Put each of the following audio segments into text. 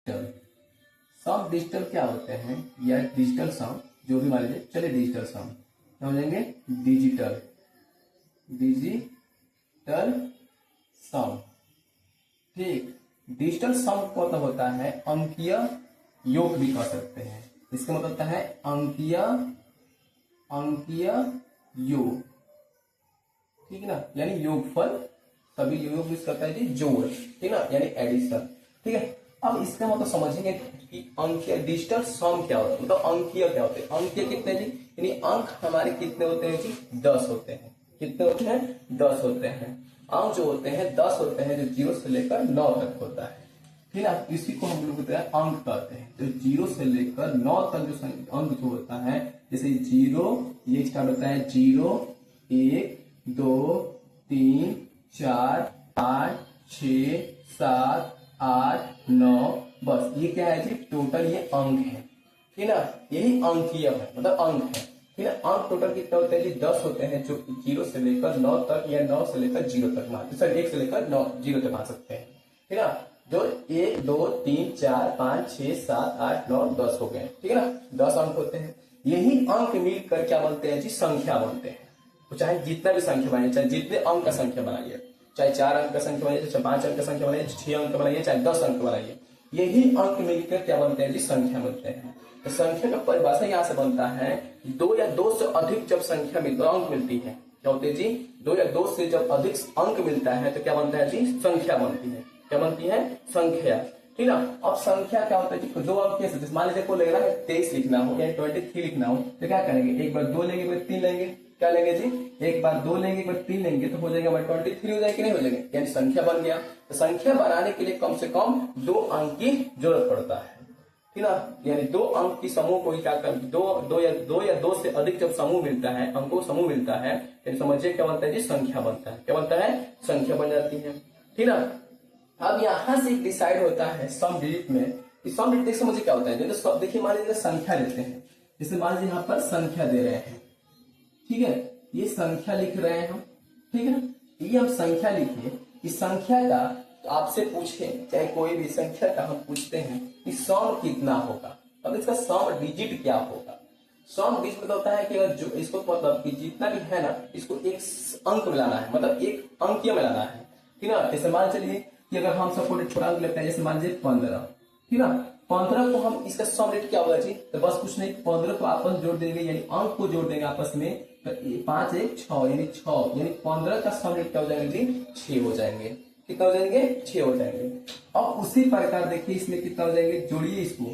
Digital सम digital क्या होते हैं, या डिजिटल सम जो भी मान लीजिए, चलिए डिजिटल सम क्या हो जाएंगे, डिजिटल डिजिटल सम। ठीक, डिजिटल सम का मतलब होता है अंकीय योग भी कह सकते हैं। इसका मतलब होता है अंकीय योग, ठीक है ना, यानी योगफल, सभी योग भी करता है जी जोड़, ठीक है ना, यानी एडिशन। ठीक है, अब इसका मतलब समझेंगे कि अंकीय डिजिटल सम क्या होता है, मतलब अंकीय क्या होते हैं। अंकीय कितने जी, यानी अंक हमारे कितने होते हैं जी, 10 होते हैं। कितने होते हैं, 10 होते हैं। अंक जो होते हैं 10 होते हैं, जो 0 से लेकर 9 तक होता है, ठीक है ना। इसी को हम लोग होता है अंक कहते हैं। तो 0 से लेकर 9 तक जो अंक जो होता है, जैसे 0 ये स्टार्ट होता है 0 1 2 3 4 8 6 7 8 9, बस ये क्या है जी, टोटल ये अंक है, ठीक है ना। यही अंकीय है, मतलब अंक है, ठीक है। अंक टोटल कितने होते हैं जी, 10 होते हैं, जो 0 से लेकर 9 तक या 9 से लेकर 0 तक मान, सर 1 से लेकर 9 0 तक मान सकते हैं, ठीक है ना। जो 1 2 3 4 5 6 7 8 9 10 हो गए, ठीक है ना, 10 अंक होते हैं। यही अंक मिलकर क्या बनते हैं जी, संख्या बनते हैं। तो चाहे जितना भी संख्या बनाइए, चाहे जितने अंक का संख्या बनाइए, चाहे 4 अंक का संख्या बनाइए, चाहे 5 अंक का संख्या बनाइए, 6 अंक बनाइए, चाहे 10 अंक बनाइए, यही अंक मिलकर क्या बनते हैं जी, संख्या बनते हैं। तो संख्या का परिभाषा यहाँ से बनता है, 2 या 2 से अधिक जब संख्या अंक मिलती है, क्या होते हैं जी, 2 या 2 से जब अधिक अंक मिलता है तो क्या बनता है जी, संख्या बनती है। क्या बनती है, संख्या, ठीक ना। अब संख्या क्या होता है जी, 2 अंक कैसे, मान लीजिए को लेना है 23 लिखना हो या 23 लिखना हो, तो क्या करेंगे, एक बार 2 लेंगे, एक बार 3 लेंगे, क्या लेंगे जी, एक बार 2 लेंगे, एक बार 3 लेंगे, तो हो जाएगा 23 हो जाएगा कि नहीं हो जाएगा, यानी संख्या बन गया। तो संख्या बनाने के लिए कम से कम 2 अंक की जरूरत पड़ता है, ठीक ना। यानी 2 अंक की समूह को क्या कर, दो या दो से अधिक जब समूह मिलता है, अंकों समूह मिलता है, यानी समझिए क्या बनता है जी, संख्या बनता है। क्या बनता है, संख्या बन जाती है, ठीक ना। अब यहां से डिसाइड होता है सम डिजिट में, सम डिजिट समझिए क्या होता है। जैसे देखिए मान लीजिए संख्या लेते हैं, जैसे मान लीजिए यहाँ पर संख्या दे रहे हैं, ठीक है, ये संख्या लिख रहे हैं हम, ठीक है ना। ये हम संख्या लिखिए, इस संख्या का तो आपसे पूछे, चाहे कोई भी संख्या का हम पूछते हैं कि सम कितना होगा, अब इसका सम डिजिट क्या होगा। सम डिजिट मतलब होता है कि अगर जो इसको मतलब कि जितना भी है ना, इसको एक अंक मिलाना है, मतलब एक अंकीय मिलाना है, ठीक ना। जैसे मान चलिए कि अगर हम सपोर्ट छोटा अंक लेते हैं, जैसे मान लीजिए 15, ठीक ना, 15 को हम इसका सम रेट क्या होगा जी, तो बस कुछ नहीं, 15 को आपस जोड़ देंगे, यानी अंक को जोड़ देंगे आपस में, तो 5 1 6 यानी 6, यानी 15 का सम रेट क्या हो जाएंगे जी, 6 हो जाएंगे। कितना हो जाएंगे, 6 हो जाएंगे। अब उसी प्रकार देखिए इसमें कितना हो जाएंगे, जोड़िए इसको,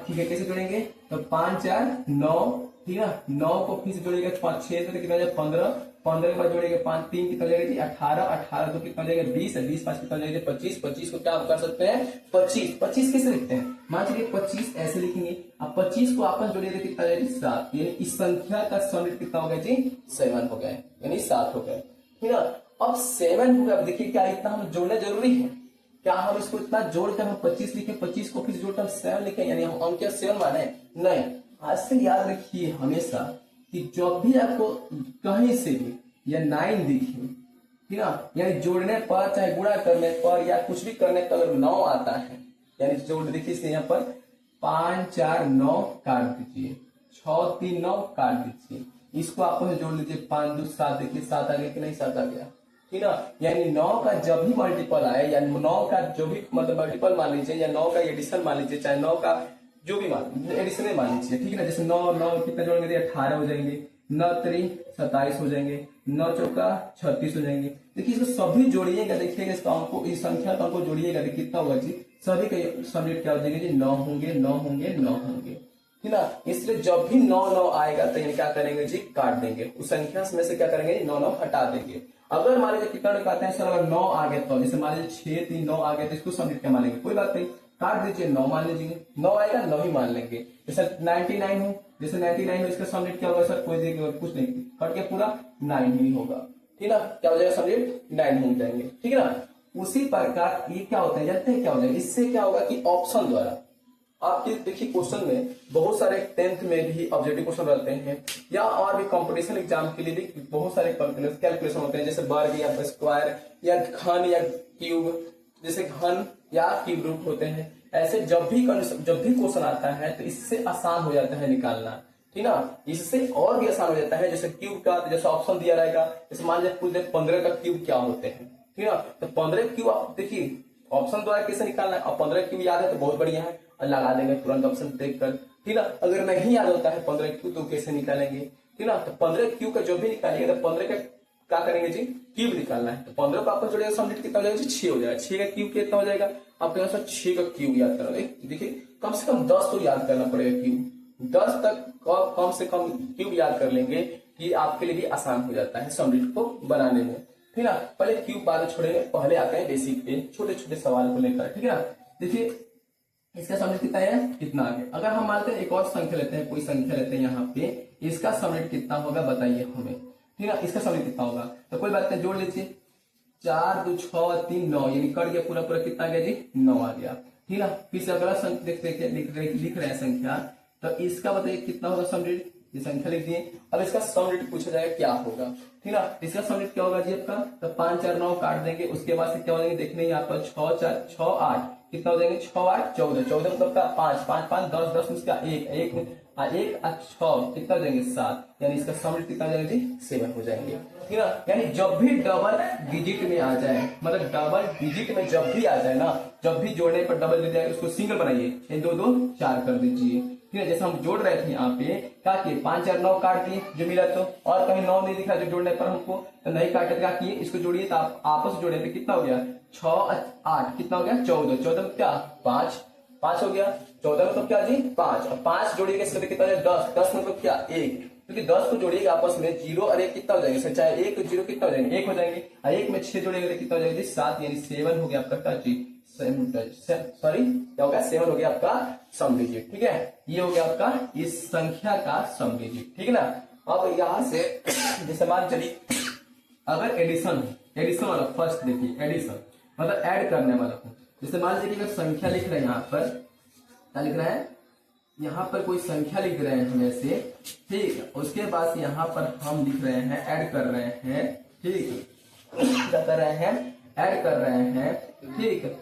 ठीक है, कैसे जोड़ेंगे, तो 5 4 9, ठीक है, 9 को फिर से जोड़िएगा 5 6 से कितना हो जाएगा 15, 15 के बाद जोड़ेंगे 5 3 कितना हो जाएगा जी 18, 18 तो कितना हो जाएगा 20, 20 5 कितना हो जाएगा 25, 25 को क्या कर सकते हैं 25, 25 कैसे लिखते हैं, मान चलिए 25 ऐसे लिखेंगे, अब 25 को आपस जोड़िएगा कितना हो जाएगा 7, यानी इस संख्या का सम कितना हो गया जी 7 हो गया, यानी 7 हो गया, ठीक है। अब 7 हो गया, अब देखिए क्या इतना हम जोड़ना जरूरी है क्या, हम इसको इतना जोड़कर हम 25 लिखे, 25 को फिर जोड़कर 7 लिखे, यानी हम अंक 7 माने नहीं। आज से याद रखिए हमेशा कि जब भी आपको कहीं से भी या 9 दिखे, ठीक है, यानी जोड़ने पर चाहे गुणा करने पर या कुछ भी करने पर अगर 9 आता है, यानी जोड़ देखिए यहाँ पर 5 4 9 काट दीजिए, 6 3 9 काट दीजिए, इसको आपस जोड़ लीजिए 5 2 7, देखिए 7 आ गया कि नहीं, 7 आ गया, ठीक है। यानी 9 का जब भी मल्टीपल आए, या 9 का जो भी मतलब मल्टीपल मान लीजिए, या 9 का एडिशन मान लीजिए, चाहे 9 का जो भी मान एडिशन मान लीजिए, ठीक है ना। जैसे 9 9 कितना जोड़ेंगे 18 हो जाएंगे, 9 3 27 हो जाएंगे, 9 चौका 36 हो जाएंगे। देखिए इसको सभी जोड़िएगा, देखिएगा इसका अंकों, इस संख्या का अंकों जोड़िएगा, देखिए कितना होगा जी, सभी का सब्जेक्ट क्या हो जाएगा जी 9 होंगे 9 होंगे 9 होंगे, ठीक ना। इसलिए जब भी 9 9 आएगा तो क्या करेंगे जी, काट देंगे, उस संख्या में से क्या करेंगे 9 9 हटा देंगे। अगर मान लीजिए कितना कहते हैं सर, अगर 9 आ गया तो जैसे मान लीजिए 6 3 9 आ गया तो इसको सब्जेक्ट क्या मानेंगे, कोई बात नहीं, काट दीजिए 9 मान लीजिए, 9 आएगा 9 ही मान लेंगे। जैसे 99 हो, जैसे 99 हो, इसका सब्जेक्ट क्या होगा सर, कोई देगा कुछ नहीं, कट के पूरा 9 ही होगा, ठीक ना, क्या हो जाएगा सब्जेक्ट 9 हो जाएंगे, ठीक है ना। उसी प्रकार ये क्या होता है, जानते हैं क्या हो जाएगा, इससे क्या होगा कि ऑप्शन द्वारा आपके देखिए क्वेश्चन में बहुत सारे 10th में भी ऑब्जेक्टिव क्वेश्चन रहते हैं, या और भी कंपटीशन एग्जाम के लिए भी बहुत सारे कैलकुलेशन होते हैं, जैसे वर्ग या स्क्वायर या घन या क्यूब, जैसे घन या क्यूब रूट होते हैं, ऐसे जब भी क्वेश्चन आता है तो इससे आसान हो जाता है निकालना, ठीक ना। इससे और भी आसान हो जाता है, जैसे क्यूब का जैसे ऑप्शन दिया रहेगा, जैसे मान लीजिए पूछ दे 15 का क्यूब क्या होते हैं, ठीक ना। तो 15 क्यूब आप देखिए ऑप्शन द्वारा कैसे निकालना है। अब 15 क्यूब याद है तो बहुत बढ़िया है, और लगा देंगे तुरंत ऑप्शन देख कर, ठीक ना। अगर नहीं याद होता है 15 क्यूब तो कैसे निकालेंगे, ठीक ना। तो 15 क्यूब का जो भी निकालिएगा तो 15 का क्या करेंगे जी, क्यूब निकालना है। तो 15 को आपको जोड़ेगा सॉलिड कितना हो जाएगा जी, 6 हो जाएगा। 6 का क्यूब कितना हो जाएगा, आपके यहाँ से 6 का क्यूब याद करना। देखिए कम से कम 10 तो याद करना पड़ेगा क्यूब, 10 तक कम से कम क्यूब याद कर लेंगे कि आपके लिए भी आसान हो जाता है सॉलिड को बनाने में, ठीक ना। पहले क्यूब बाद में छोड़ेंगे, पहले आते हैं बेसिक पे छोटे छोटे सवाल को लेकर, ठीक है ना। देखिए इसका सॉलिड कितना है, कितना आ गया। अगर हम मानते हैं एक और संख्या लेते हैं, कोई संख्या लेते हैं यहाँ पे, इसका सॉलिड कितना होगा बताइए हमें, ठीक है। इसका सॉलिड कितना होगा तो कोई बात नहीं, जोड़ लीजिए। 4 2 6 3 9 यानी कट गया पूरा पूरा, कितना आ गया जी, 9 आ गया, ठीक है। फिर से अगला संख्या देखते लिख रहे हैं संख्या, तो इसका बताइए कितना होगा सॉलिड, ये संख्या लिख दिए। अब इसका सॉलिड पूछा जाएगा क्या होगा, ठीक है। इसका सॉलिड क्या होगा जी आपका, तो 5 4 9 काट देंगे, उसके बाद से क्या हो जाएंगे देखने यहाँ पर 6 4 6 8 कितना हो जाएंगे, 6 8 14, 14 मतलब 5 5 5 10 10 इसका 1 1 1 6 कितना हो जाएंगे 7, यानी इसका सॉलिड कितना हो जाएगा जी 7 हो जाएंगे, ठीक है। यानी जब भी डबल डिजिट में आ जाए, मतलब डबल डिजिट में जब भी आ जाए ना, जब भी जोड़ने पर डबल डिजिट आए उसको सिंगल बनाइए, 2 2 4 कर दीजिए, ठीक है। जैसे हम जोड़ रहे थे यहाँ पे क्या किए, 5 4 9 काट दिए जो मिला, तो और कहीं 9 नहीं दिख रहा जो जोड़ने पर हमको, तो नहीं काटे क्या किए, इसको जोड़िए, तो आप आपस जोड़े तो कितना हो गया 6 8 कितना हो गया 14, 14 में क्या 5 5 हो गया, 14 में तो क्या जी 5, और 5 जोड़िएगा इससे कितना हो जाएगा 10, 10 में तो क्या 1, क्योंकि 10 को जोड़िएगा आपस में 0 और 1 कितना हो जाएंगे, चाहे 1 0 कितना हो जाएंगे 1 हो जाएंगे, और 1 में 6 जोड़ेंगे तो कितना हो जाएगा जी 7, यानी 7 हो गया आपका क्या जी, सॉरी क्या हो गया 7 हो गया आपका सम डिजिट, ठीक है। ये हो गया आपका इस संख्या का सम डिजिट, ठीक है ना। अब यहां से जैसे मान चलिए अगर एडिशन वाला फर्स्ट देखिए, एडिशन मतलब ऐड करने वाला, जैसे मान लीजिए अगर संख्या लिख रहे हैं यहाँ पर, क्या लिख रहे हैं, यहाँ पर कोई संख्या लिख रहे हैं हमें से, ठीक, उसके बाद यहाँ पर हम लिख रहे हैं ऐड कर रहे हैं, ठीक, क्या कर रहे हैं ऐड कर रहे हैं, ठीक,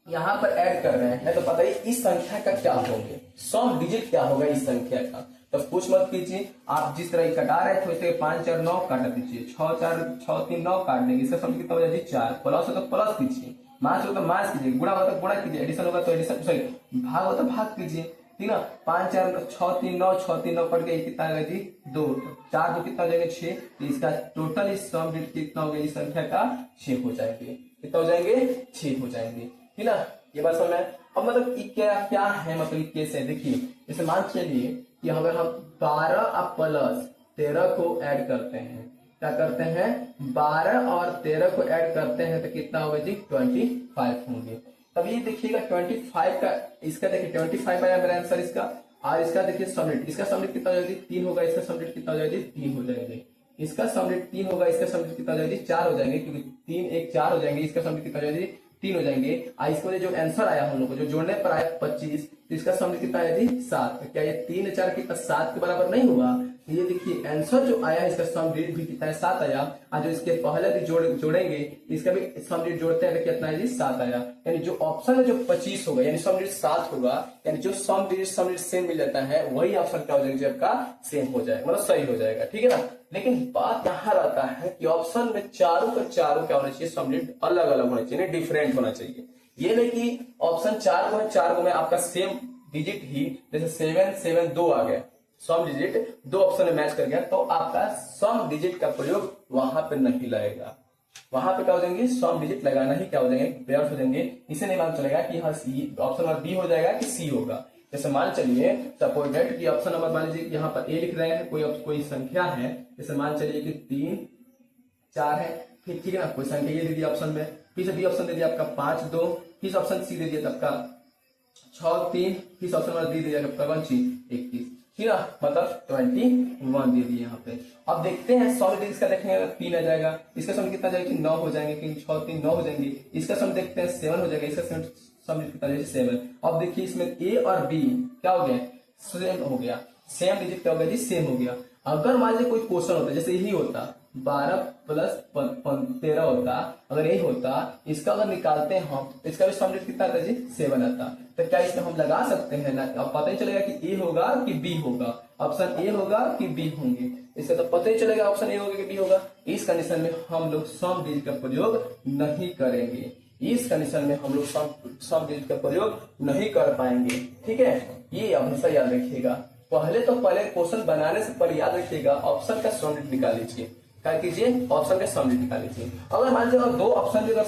यहाँ पर ऐड कर रहे हैं, तो बताइए इस संख्या का क्या होंगे, सम डिजिट क्या होगा इस संख्या का। तो कुछ मत कीजिए, आप जिस तरह कटा रहे थे वैसे 5 4 9 काट दीजिए, 6 4 6 3 9 काट देंगे, इसका सम कितना हो जाएगा 4, प्लस हो तो प्लस कीजिए, माइनस हो तो माइनस कीजिए, गुणा हो तो गुणा कीजिए, एडिशन होगा तो एडिशन, सॉरी भाग हो तो भाग कीजिए, ठीक ना। 5 4 6 3 9 6 3 9 कट गया, कितना आ गया जी 2, 4 2 कितना हो जाएगा 6, तो इसका टोटल इस सम डिजिट कितना हो गया इस संख्या का 6 हो जाएंगे, कितना हो जाएंगे 6 हो जाएंगे, ठीक ना। ये बात समझ में। अब मतलब क्या क्या है, मतलब कैसे देखिए, जैसे मान चलिए कि अगर हम 12 और प्लस 13 को ऐड करते हैं, क्या करते हैं 12 और 13 को ऐड करते हैं तो कितना होगा जी 25 होंगे। तब ये देखिएगा 25 का, इसका देखिए 25 आया मेरा आंसर इसका, और इसका देखिए सॉलिड, इसका सॉलिड कितना हो जाएगा 3 होगा, इसका सॉलिड कितना हो जाएगा 3 हो जाएंगे, इसका सॉलिड 3 होगा, इसका सॉलिड कितना हो जाएगा 4 हो जाएंगे, क्योंकि 3 1 4 हो जाएंगे, इसका सॉलिड कितना हो जाएगा 3 हो जाएंगे। इसको जो आंसर आया हम लोग को जो जोड़ने पर आया 25, तो इसका सम कितना आया जी 7, तो क्या ये 3 4 कितना 7 के बराबर नहीं हुआ, ये देखिए आंसर जो आया इसका सम डिजिट भी कितना है 7 आया, और जो इसके पहले भी जोड़ेंगे इसका भी सम डिजिट जोड़ते हैं तो कितना है जी 7 आया, यानी जो ऑप्शन है जो 25 होगा यानी सम डिजिट 7 होगा, यानी जो सम डिजिट सेम मिल जाता है वही ऑप्शन क्या हो जाएगा आपका सेम हो जाएगा, मतलब सही हो जाएगा, ठीक है ना। लेकिन बात यहाँ रहता है कि ऑप्शन में चारों का चारों क्या होना चाहिए, सम डिजिट अलग अलग होना चाहिए, डिफरेंट होना चाहिए। ये नहीं कि ऑप्शन 4 को है 4 को में आपका सेम डिजिट ही, जैसे 7 7 2 आ गया, सम डिजिट 2 ऑप्शन में मैच कर गया, तो आपका सम डिजिट का प्रयोग वहां पे नहीं लगेगा, वहां पे क्या हो जाएंगे सम डिजिट लगाना ही क्या हो जाएंगे व्यर्थ हो जाएंगे। इसे नहीं मालूम चलेगा कि हाँ ऑप्शन नंबर बी हो जाएगा कि सी होगा। जैसे मान चलिए सपोजेड कि ऑप्शन नंबर मान लीजिए यहाँ पर ए लिख रहे हैं, कोई संख्या है, जैसे मान चलिए कि 3 4 है, फिर ठीक है ना, कोई संख्या ये दे दिया ऑप्शन में, फिर से बी ऑप्शन दे दिया आपका 5 2, फिर ऑप्शन सी दे दिया आपका 6 3, फिर ऑप्शन नंबर डी दे दिया आपका 21, ठीक है, मतलब 21 दे दिए यहाँ पे। अब देखते हैं सॉलिड इसका देखेंगे 3 आ जाएगा, इसका सम कितना जाएगा 9 हो जाएंगे, क्योंकि 6 3 9 हो जाएंगे, इसका सम देखते हैं 7 हो जाएगा, इसका सम कितना जाएगा 7। अब देखिए इसमें ए और बी क्या हो गया सेम हो गया, सेम डिजिट क्या हो गया जी सेम हो गया। अगर मान लीजिए कोई क्वेश्चन होता जैसे यही होता 12 प्लस 13 होता, अगर यही होता इसका अगर निकालते हैं हम, इसका भी सम डिजिट कितना आता जी 7 आता, तो क्या इसमें हम लगा सकते हैं ना, अब पता ही चलेगा कि ए होगा कि बी होगा, ऑप्शन ए होगा कि बी होंगे, इससे तो पता ही चलेगा ऑप्शन ए होगा कि बी होगा। इस कंडीशन में हम लोग सम डिजिट का प्रयोग नहीं करेंगे, इस कंडीशन में हम लोग सम डिजिट का प्रयोग नहीं कर पाएंगे। ठीक है, ये हमेशा याद रखिएगा। पहले क्वेश्चन बनाने से पहले याद रखिएगा ऑप्शन का सम डिजिट निकाल लीजिए, क्या कीजिए, ऑप्शन का सम डिजिट निकाल लीजिए। अगर मान लीजिए दो ऑप्शन अगर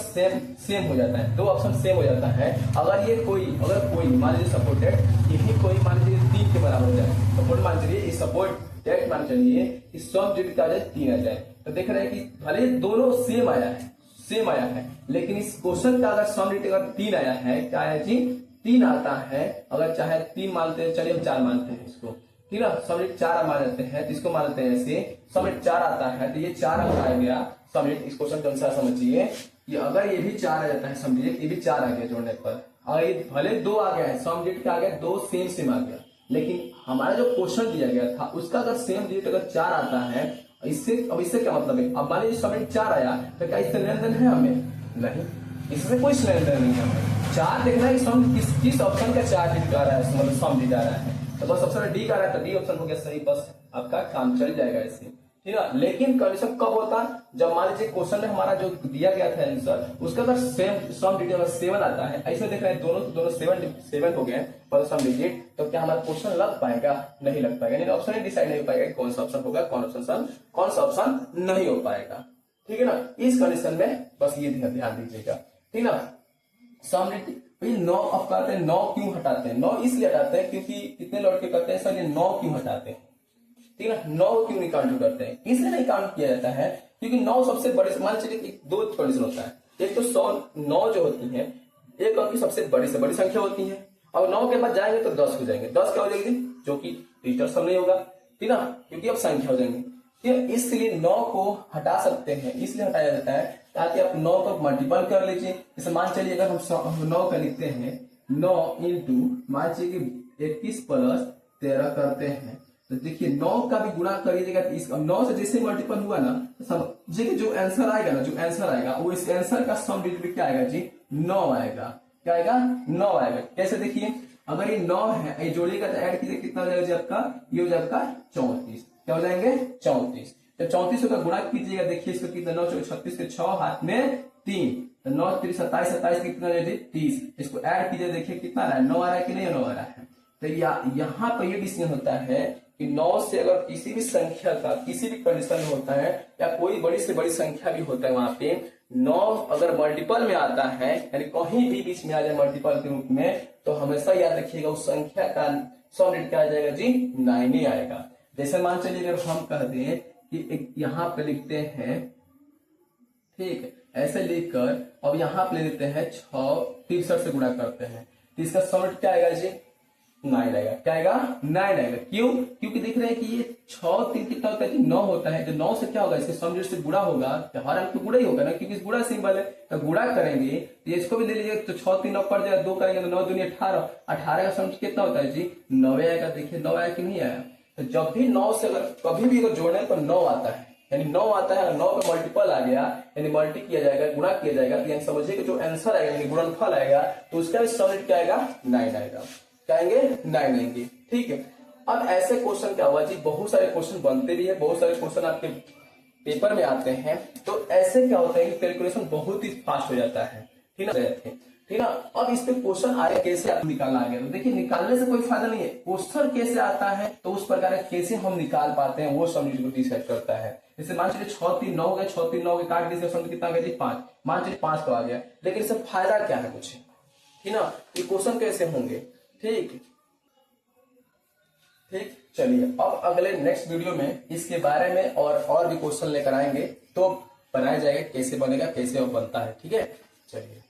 सेम हो जाता है, दो ऑप्शन सेम हो जाता है, अगर कोई मान लीजिए सपोर्टेड यही कोई मान लीजिए 3 के बराबर हो जाए, सपोर्ट मान चलिए सपोर्टेड मान चलिए कि सम डिजिट का 3 आ जाए, तो देख रहे हैं कि भले दोनों सेम आया है, लेकिन इस क्वेश्चन का अगर सम डिजिट अगर 3 आया है, क्या है जी, 3 आता है, अगर चाहे 3 मानते हैं, चलिए हम 4 मानते हैं इसको, ठीक है, सम डिजिट 4 मान लेते हैं, तो इसको मान लेते हैं ऐसे, सम डिजिट 4 आता है, तो ये 4 अंक आ गया सम डिजिट। इस क्वेश्चन के अनुसार समझिए कि अगर ये भी 4 आ जाता है सम डिजिट, ये भी 4 आ गया जोड़ने पर, और ये भले 2 आ गया है, सम डिजिट क्या आ गया, 2 सेम आ गया, लेकिन हमारा जो क्वेश्चन दिया गया था उसका अगर सेम डिजिट अगर 4 आता है, इससे क्या मतलब है, अब मान लीजिए सम डिजिट 4 आया, तो क्या इससे लेन देन है हमें, नहीं, इससे कोई लेन देन नहीं है हमें। 4 देखना है कि किस ऑप्शन का 4 डिजिट आ रहा है, मतलब सम डिजिट आ रहा है, तो बस ऑप्शन डी का आ रहा है, तो डी ऑप्शन हो गया सही, बस आपका काम चल जाएगा इससे, ठीक है। लेकिन कंडीशन कब होता है, जब मान लीजिए क्वेश्चन में हमारा जो दिया गया था आंसर, उसका अगर सेम सम डिजिट अगर 7 आता है, ऐसे देख रहे हैं दोनों 7 हो गए पर सम डिजिट, तो क्या हमारा क्वेश्चन लग पाएगा, नहीं लग पाएगा, यानी ऑप्शन डिसाइड नहीं हो पाएगा कौन सा ऑप्शन होगा, कौन सा ऑप्शन नहीं हो पाएगा, ठीक है ना। इस कंडीशन में बस ये ध्यान दीजिएगा, ठीक ना। सम डिजिट 9 अब करते हैं, 9 क्यों हटाते हैं, 9 इसलिए हटाते हैं क्योंकि कितने लौट के करते हैं सर, ये 9 क्यों हटाते हैं, ठीक है ना, 9 क्यों नहीं काउंट करते हैं, इसलिए नहीं काउंट किया जाता है क्योंकि 9 सबसे बड़े, मान चलिए 2 कंडीशन होता है, एक तो 9 जो होती है एक अंक की सबसे बड़ी से बड़ी संख्या होती है, और 9 के बाद जाएंगे तो 10 हो जाएंगे, 10 क्या हो जाएगी, जो कि डिजिटल सम नहीं होगा, ठीक ना, क्योंकि अब संख्या हो जाएंगे, इसलिए 9 को हटा सकते हैं, इसलिए हटाया जाता है ताकि आप 9 को मल्टीपल कर लीजिए। जैसे मान चलिए अगर हम 9 का लिखते हैं, 9 इंटू मान चलिए कि 21 प्लस 13 करते हैं, तो देखिए 9 का भी गुणा करिएगा, तो इस 9 से जैसे मल्टीपल हुआ ना, तो समझिए कि जो आंसर आएगा वो इस आंसर का सम डिजिट क्या आएगा जी, 9 आएगा, क्या आएगा, 9 आएगा। कैसे देखिए, अगर ये 9 है, ये जोड़िएगा तो ऐड कीजिए, कितना हो जाएगा जी आपका, ये हो जाएगा 34, क्या हो जाएंगे 34, जब 34 का गुणा कीजिएगा, देखिए इसको कितना, 9 4 36 के 6 हाथ में 3, तो 9 3 27 27 कितना 30, इसको ऐड कीजिए, देखिए कितना आ रहा है, 9 आ रहा है कि नहीं, 9 आ रहा है। तो यहाँ पर ये डिसीजन होता है कि 9 से अगर किसी भी संख्या का किसी भी कंडीशन में होता है, या कोई बड़ी से बड़ी संख्या भी होता है, वहां पे 9 अगर मल्टीपल में आता है, यानी कहीं भी बीच में आ जाए मल्टीपल के रूप में, तो हमेशा याद रखिएगा उस संख्या का सम डिजिट क्या आ जाएगा जी, 9 ही आएगा। जैसे मान चलिए अगर हम कह दें कि यहाँ पे लिखते हैं, ठीक, ऐसे लिखकर अब यहाँ पे ले लेते हैं 6 63 से गुणा करते हैं, तो इसका सम डिजिट क्या आएगा जी, 9 आएगा, क्या आएगा, 9 आएगा। क्यों, क्योंकि देख रहे हैं कि ये 6 3 कितना होता है कि 9 होता है, जो 9 से क्या होगा, इसके सम डिजिट से गुणा होगा, हर अंक तो गुणा ही होगा ना, क्योंकि गुणा सिंबल है, तो गुणा करेंगे, ये इसको भी ले लीजिए, तो 6 3 9 पड़ जाएगा, 2 करेंगे तो 9 दूनी 18, 18 का सम कितना होता है जी, 9 आएगा। देखिए 9 आया कि नहीं आया, तो जब भी 9 से अगर कभी भी अगर जोड़ने पर 9 आता है, यानी 9 आता है, 9 का मल्टीपल आ गया, यानी मल्टी किया जाएगा, गुणा किया जाएगा, यानी समझिए कि जो आंसर आएगा यानी गुणनफल आएगा, तो उसका भी सम डिजिट क्या आएगा, 9 आएगा, क्या आएंगे, 9 आएंगे, ठीक है। अब ऐसे क्वेश्चन क्या हुआ जी, बहुत सारे क्वेश्चन बनते भी है, बहुत सारे क्वेश्चन आपके पेपर में आते हैं, तो ऐसे क्या होता है कि कैलकुलेशन बहुत ही फास्ट हो जाता है, ठीक है, ठीक है। अब इस पे क्वेश्चन आया कैसे आप निकालना आ गया, तो देखिए निकालने से कोई फायदा नहीं है, क्वेश्चन कैसे आता है तो उस प्रकार कैसे हम निकाल पाते हैं वो सम डिजिट को डिसाइड करता है। जैसे मान चलिए 6 3 9 गए, 6 3 9 के काट दीजिए, सम कितना आ गया जी 5, मान चलिए 5 तो आ गया, लेकिन इससे फायदा क्या है कुछ, ठीक ना, ये क्वेश्चन कैसे होंगे, ठीक, चलिए अब अगले नेक्स्ट वीडियो में इसके बारे में और भी क्वेश्चन लेकर आएंगे, तो बनाया जाएगा कैसे बनेगा, कैसे बनता है, ठीक है, चलिए।